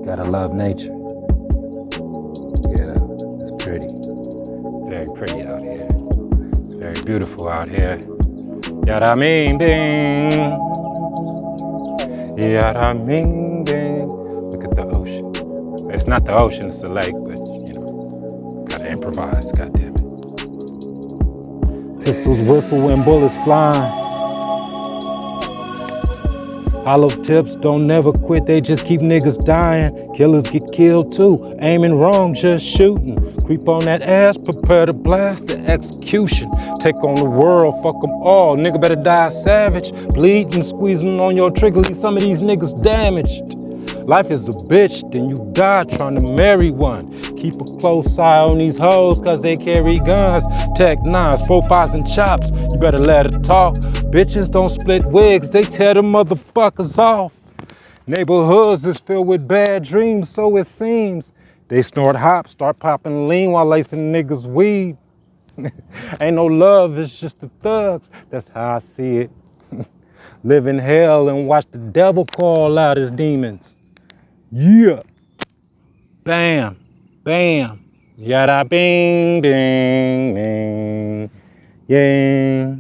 Gotta love nature. Yeah, it's pretty. Very pretty out here. It's very beautiful out here. Yada mean ding. Yada mean ding. Look at the ocean. It's not the ocean, it's the lake, but you know, gotta improvise, goddamn it. Pistols whistle when bullets fly. Hollow tips don't never quit, they just keep niggas dying. Killers get killed too, aiming wrong, just shooting. Creep on that ass, prepare to blast the execution. Take on the world, fuck them all, nigga better die savage. Bleeding, squeezing on your trigger, leave some of these niggas damaged. Life is a bitch, then you die trying to marry one. Keep a close eye on these hoes, cause they carry guns. Tech 9s, 4-5s, and chops, you better let her talk. Bitches don't split wigs, they tear the motherfuckers off. Neighborhoods is filled with bad dreams, so it seems. They snort hop, start popping lean while lacing niggas weed. Ain't no love, it's just the thugs, that's how I see it. Live in hell and watch the devil call out his demons. Yeah. Bam. Bam. Yada bing, bing, bing. Yeah.